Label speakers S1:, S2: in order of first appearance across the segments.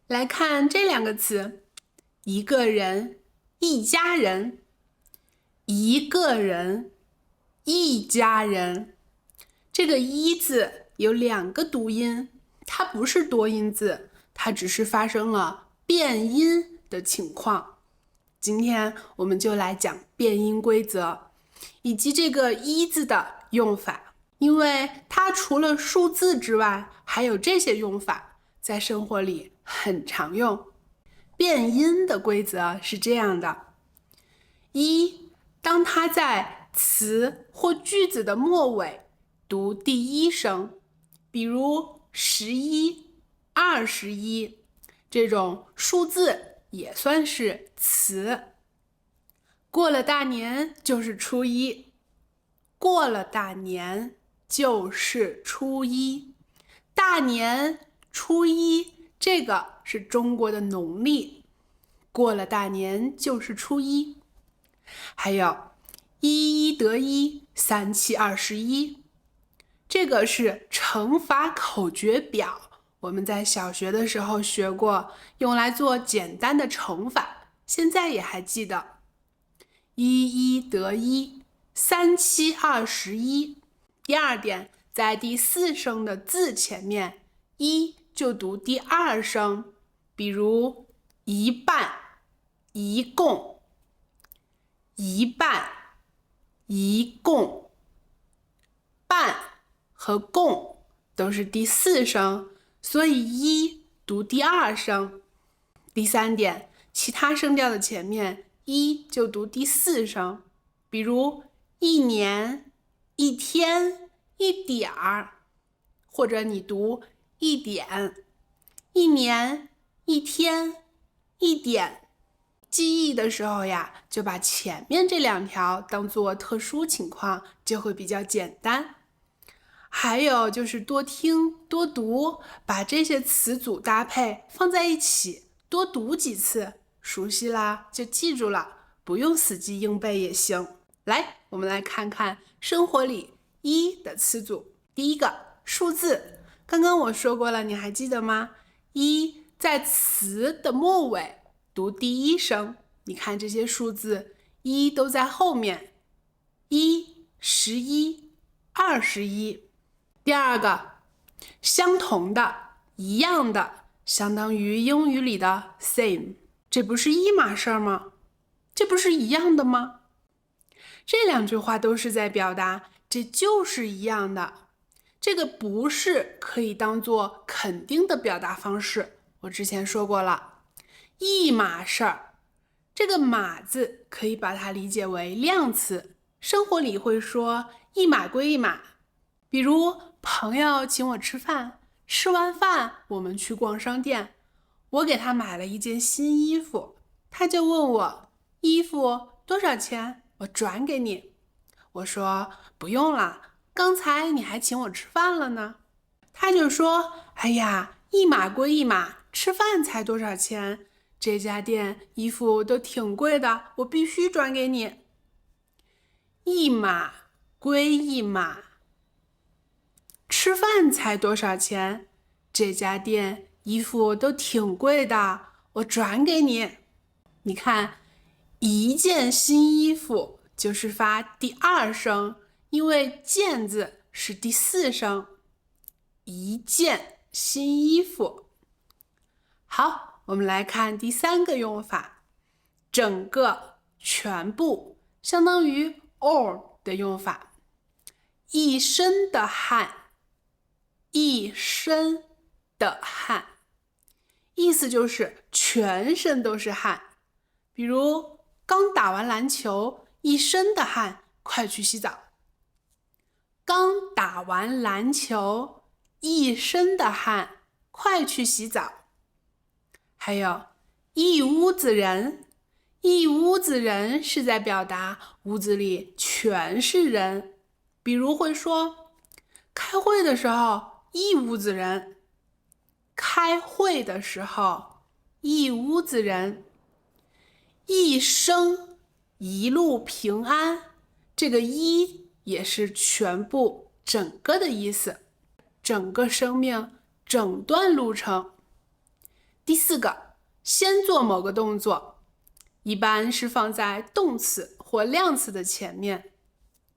S1: 来看这两个词，一个人、一家人。一个人、一家人。这个一字有两个读音，它不是多音字，它只是发生了变音的情况。今天我们就来讲变音规则，以及这个一字的用法，因为它除了数字之外，还有这些用法，在生活里很常用。变音的规则是这样的：一，当它在词或句子的末尾读第一声，比如11、21，这种数字也算是词。过了大年就是初一，过了大年就是初一，大年初一，这个是中国的农历，过了大年就是初一。还有一得一，3、7、21，这个是乘法口诀表，我们在小学的时候学过，用来做简单的乘法，现在也还记得。一得一，3、7、21。第二点，在第四声的字前面，一就读第二声，比如一半、一共、一半、一共，半和共都是第四声，所以一读第二声。第三点，其他声调的前面一就读第四声，比如一年、一天、一点儿，或者你读一点、一年、一天、一点。记忆的时候呀，就把前面这两条当做特殊情况，就会比较简单。还有就是多听多读，把这些词组搭配放在一起，多读几次，熟悉啦就记住了，不用死记硬背也行。来，我们来看看生活里一的词组。第一个，数字，刚刚我说过了，你还记得吗？一在词的末尾读第一声，你看这些数字，一都在后面，1、11、21。第二个，相同的、一样的，相当于英语里的 same， 这不是一码事吗？这不是一样的吗？这两句话都是在表达这就是一样的。这个不是可以当做肯定的表达方式，我之前说过了，一码事儿，这个码字可以把它理解为量词，生活里会说一码归一码。比如朋友请我吃饭，吃完饭我们去逛商店，我给他买了一件新衣服，他就问我衣服多少钱，我转给你。我说不用了，刚才你还请我吃饭了呢。他就说哎呀，一码归一码，吃饭才多少钱，这家店衣服都挺贵的，我必须转给你。一码归一码，吃饭才多少钱，这家店衣服都挺贵的，我转给你。你看，一件新衣服就是发第二声，因为件字是第四声，一件新衣服。好，我们来看第三个用法，整个、全部，相当于 all 的用法。一身的汗，一身的汗，意思就是全身都是汗。比如刚打完篮球，一身的汗，快去洗澡。刚打完篮球，一身的汗，快去洗澡。还有一屋子人，一屋子人是在表达屋子里全是人。比如会说开会的时候一屋子人，开会的时候一屋子人。一生一路平安，这个一也是全部整个的意思，整个生命整段路程。第4个，先做某个动作，一般是放在动词或量词的前面，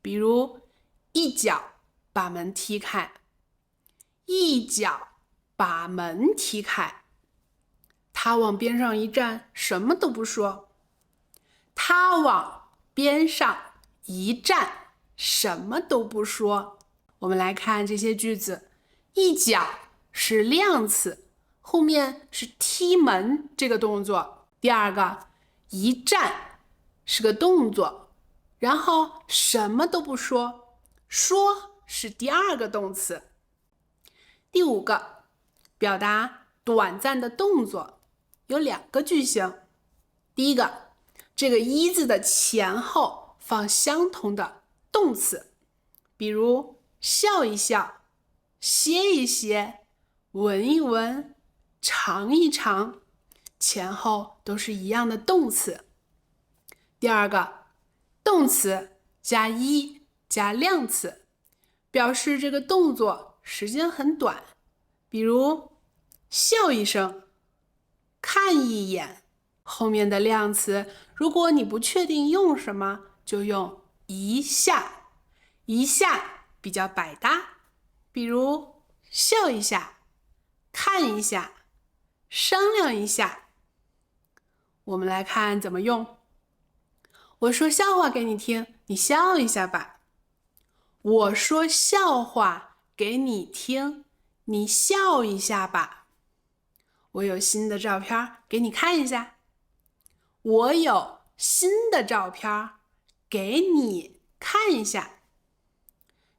S1: 比如一脚把门踢开，一脚把门踢开。他往边上一站，什么都不说。他往边上一站，什么都不说。我们来看这些句子，一脚是量词，后面是踢门这个动作。第2个，一站是个动作，然后什么都不说，说是第2个动词。第5个，表达短暂的动作有2个句型。第一个，这个一字的前后放相同的动词，比如笑一笑，歇一歇，闻一闻，尝一尝，前后都是一样的动词。第2个，动词加一加量词，表示这个动作时间很短，比如笑一声，看一眼。后面的量词，如果你不确定用什么，就用一下。一下比较百搭，比如笑一下，看一下，商量一下。我们来看怎么用。我说笑话给你听，你笑一下吧。我说笑话给你听，你笑一下吧。我有新的照片给你看一下。我有新的照片给你看一下。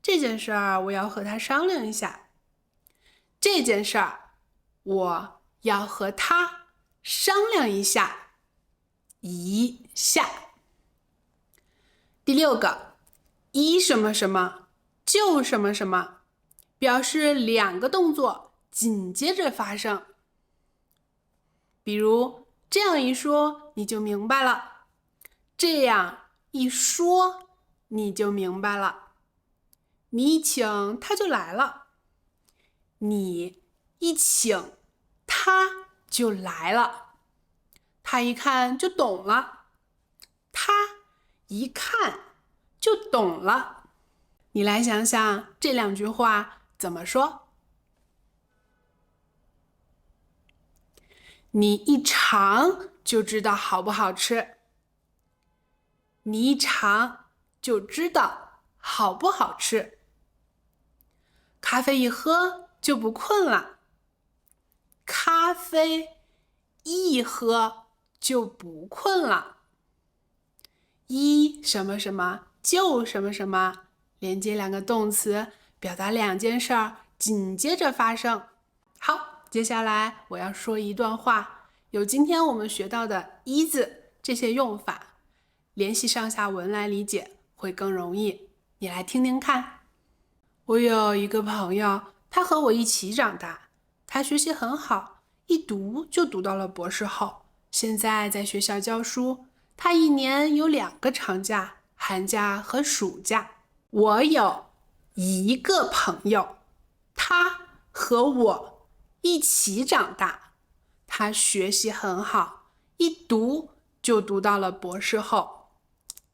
S1: 这件事儿我要和他商量一下。这件事儿我要和他商量一下。一下。第6个，一什么什么就什么什么，表示2个动作紧接着发生。比如这样一说你就明白了，这样一说你就明白了。你一请他就来了，你一请他就来了。他一看就懂了，他一看就懂了。你来想想这2句话怎么说？你一尝就知道好不好吃。你一尝就知道好不好吃。咖啡一喝就不困了。咖啡一喝就不困了。一什么什么就什么什么，连接2个动词，表达2件事儿紧接着发生。好，接下来我要说一段话，有今天我们学到的一字这些用法，联系上下文来理解会更容易。你来听听看。我有一个朋友，他和我一起长大，他学习很好，一读就读到了博士后，现在在学校教书。他一年有2个长假，寒假和暑假。我有一个朋友，他和我一起长大，他学习很好，一读就读到了博士后，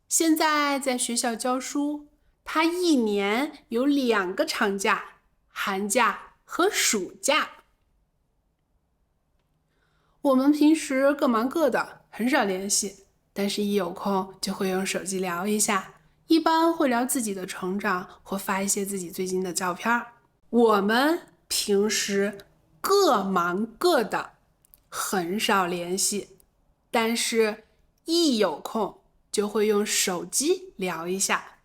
S1: 现在在学校教书。他一年有2个长假，寒假和暑假。我们平时各忙各的，很少联系，但是一有空就会用手机聊一下，一般会聊自己的成长，或发一些自己最近的照片。我们平时各忙各的，很少联系，但是一有空就会用手机聊一下。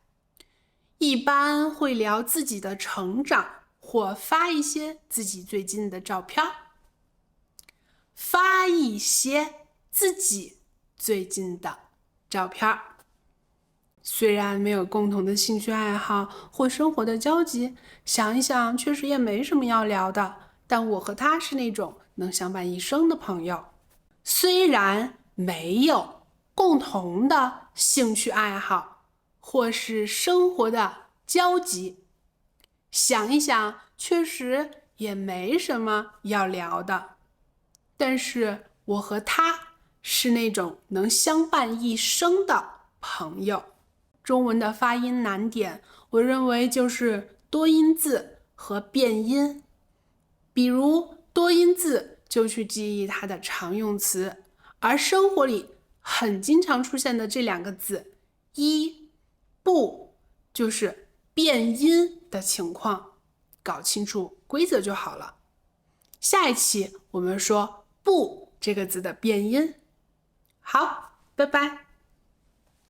S1: 一般会聊自己的成长，或发一些自己最近的照片。发一些自己最近的照片。虽然没有共同的兴趣爱好或生活的交集，想一想确实也没什么要聊的，但我和他是那种能相伴一生的朋友。虽然没有共同的兴趣爱好或是生活的交集，想一想确实也没什么要聊的。但是我和他是那种能相伴一生的朋友。中文的发音难点，我认为就是多音字和变音。比如多音字就去记忆它的常用词，而生活里很经常出现的这两个字一、不，就是变音的情况，搞清楚规则就好了。下一期我们说不这个字的变音。好，拜拜。